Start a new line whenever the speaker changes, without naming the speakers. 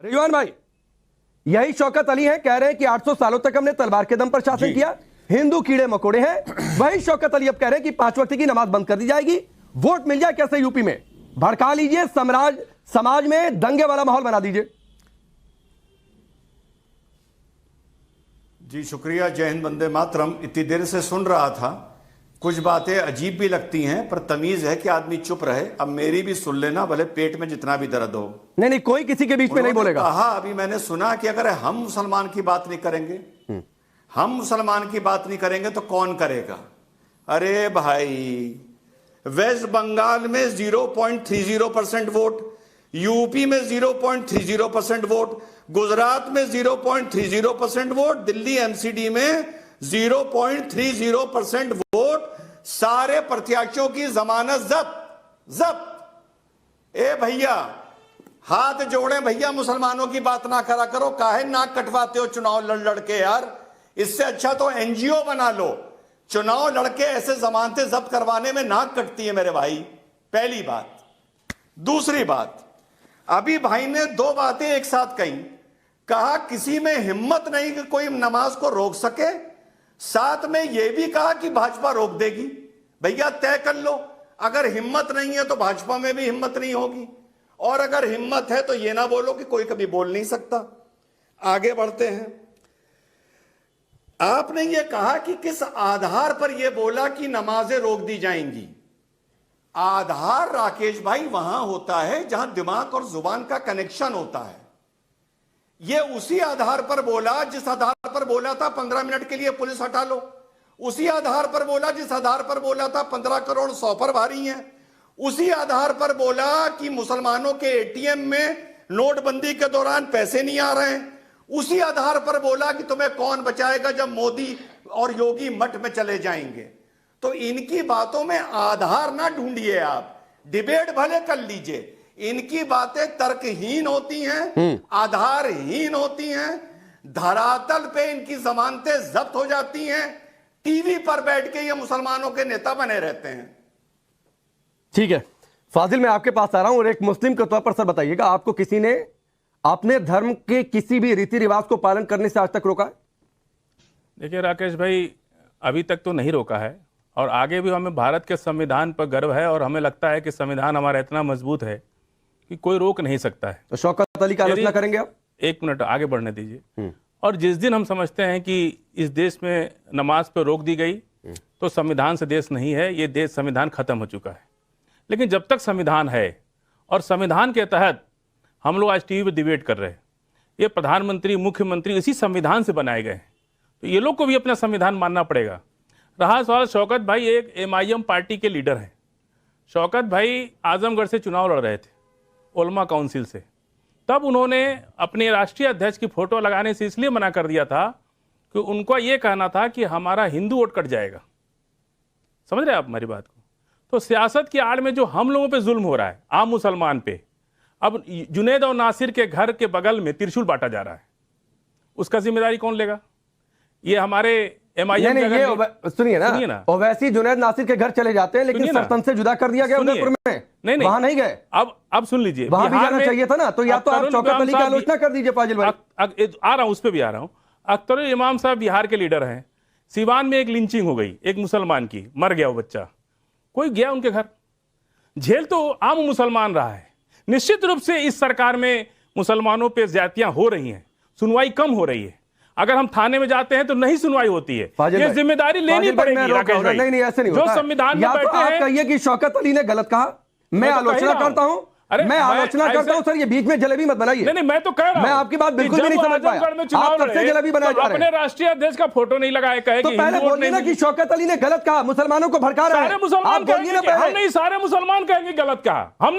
रिजवान भाई, यही शौकत अली हैं, कह रहे हैं कि 800 सालों तक हमने तलवार के दम पर शासन किया, हिंदू कीड़े मकोड़े हैं। वही शौकत अली अब कह रहे हैं कि 5 वक्त की नमाज बंद कर दी जाएगी, वोट मिल जाए कैसे यूपी में, भड़का लीजिए, समाज में दंगे वाला माहौल बना दीजिए।
जी शुक्रिया। जय हिंद, वंदे मातरम। इतनी देर से सुन रहा था, कुछ बातें अजीब भी लगती हैं, पर तमीज है कि आदमी चुप रहे। अब मेरी भी सुन लेना, भले पेट में जितना भी दर्द हो।
नहीं, कोई किसी के बीच में नहीं बोलेगा।
कहा अभी मैंने सुना कि अगर हम मुसलमान की बात नहीं करेंगे, हम मुसलमान की बात नहीं करेंगे तो कौन करेगा? अरे भाई, वेस्ट बंगाल में 0.30% वोट, यूपी में 0.30% वोट, गुजरात में 0.30% वोट, दिल्ली एमसीडी में 0.30% वोट, सारे प्रत्याशियों की जमानत जब्त। ए भैया, हाथ जोड़े भैया, मुसलमानों की बात ना करा करो। काहे नाक कटवाते हो चुनाव लड़ लड़ के यार? इससे अच्छा तो एनजीओ बना लो। चुनाव लड़के ऐसे जमानतें जब्त करवाने में नाक कटती है मेरे भाई, पहली बात। दूसरी बात, अभी भाई ने 2 बातें एक साथ कही। कहा किसी में हिम्मत नहीं कि कोई नमाज को रोक सके, साथ में यह भी कहा कि भाजपा रोक देगी। भैया तय कर लो, अगर हिम्मत नहीं है तो भाजपा में भी हिम्मत नहीं होगी, और अगर हिम्मत है तो यह ना बोलो कि कोई कभी बोल नहीं सकता। आगे बढ़ते हैं। आपने यह कहा कि किस आधार पर यह बोला कि नमाजें रोक दी जाएंगी। आधार राकेश भाई वहां होता है जहां दिमाग और जुबान का कनेक्शन होता है। यह उसी आधार पर बोला जिस आधार पर बोला था 15 मिनट के लिए पुलिस हटा लो, उसी आधार पर बोला जिस आधार पर बोला था 15 करोड़ 100 पर भारी हैं, उसी आधार पर बोला कि मुसलमानों के एटीएम में नोटबंदी के दौरान पैसे नहीं आ रहे हैं, उसी आधार पर बोला कि तुम्हें कौन बचाएगा जब मोदी और योगी मठ में चले जाएंगे। तो इनकी बातों में आधार ना ढूंढिए आप, डिबेट भले कर लीजिए। इनकी बातें तर्कहीन होती हैं, आधारहीन होती हैं, धरातल पे इनकी जमानतें जब्त हो जाती हैं, टीवी पर बैठ के ये मुसलमानों के नेता बने रहते हैं।
ठीक है फाजिल, मैं आपके पास आ रहा हूं, और एक मुस्लिम के तौर पर सर बताइएगा, आपको किसी ने अपने धर्म के किसी भी रीति रिवाज को पालन करने से आज तक रोका है?
देखिए राकेश भाई, अभी तक तो नहीं रोका है, और आगे भी हमें भारत के संविधान पर गर्व है, और हमें लगता है कि संविधान हमारा इतना मजबूत है कि कोई रोक नहीं सकता है।
तो शौकत अली का आलोचना करेंगे आप?
1 मिनट आगे बढ़ने दीजिए। और जिस दिन हम समझते हैं कि इस देश में नमाज पर रोक दी गई, तो संविधान से देश नहीं है, ये देश संविधान खत्म हो चुका है। लेकिन जब तक संविधान है, और संविधान के तहत हम लोग आज टीवी पर डिबेट कर रहे हैं, ये प्रधानमंत्री मुख्यमंत्री इसी संविधान से बनाए गए हैं, तो ये लोग को भी अपना संविधान मानना पड़ेगा। रहा सवाल, शौकत भाई एक MIM पार्टी के लीडर हैं। शौकत भाई आजमगढ़ से चुनाव लड़ रहे थे, उलमा काउंसिल से। तब उन्होंने अपने राष्ट्रीय अध्यक्ष की फोटो लगाने से इसलिए मना कर दिया था कि उनका यह कहना था कि हमारा हिंदू वोट कट जाएगा। समझ रहे हैं आप हमारी बात को? तो सियासत की आड़ में जो हम लोगों पे जुल्म हो रहा है, आम मुसलमान पे, अब जुनैद और नासिर के घर के बगल में त्रिशूल बांटा जा रहा है, उसका जिम्मेदारी कौन लेगा? ये हमारे MIM
सुनिए ना, ओवैसी जुनैद नासिर के घर चले जाते हैं, लेकिन सल्तनत से जुदा कर दिया गया उदयपुर में। नहीं, वहां नहीं गए।
अब सुन लीजिए,
वहां भी जाना चाहिए था ना। तो या तो आप शौकत अली की आलोचना कर दीजिए फाजिल भाई।
आ रहा हूं, उस पर भी आ रहा हूं। अख्तरुल इमाम साहब बिहार के लीडर हैं। सिवान में एक लिंचिंग हो गई एक मुसलमान की, मर गया वो बच्चा, कोई गया उनके घर, जेल तो आम मुसलमान रहा है। निश्चित रूप से इस सरकार में मुसलमानों पे ज्यादतियां हो रही हैं, सुनवाई कम हो रही है। अगर हम थाने में जाते हैं तो नहीं सुनवाई होती है, ये जिम्मेदारी लेनी पड़ेगी।
नहीं, ऐसे नहीं
जो संविधान में बैठे हैं।
आप कहिए कि शौकत अली ने गलत कहा, मैं आलोचना करता हूं, मैं आलोचना करता हूं। सर ये बीच में जलेबी मत बनाइए।
नहीं, मैं तो कह रहा हूं,
मैं आपकी बात बिल्कुल भी नहीं समझ पाया। आप कब से जलेबी बनाए जा रहे हैं?
अपने राष्ट्रीय अध्यक्ष का फोटो नहीं लगाए, कहे
तो पहले बोलिए ना कि शौकत अली ने गलत कहा, मुसलमानों को भड़का रहे हैं।
सारे मुसलमान कहेंगे, हम नहीं, सारे मुसलमान कहेंगे गलत कहा, हम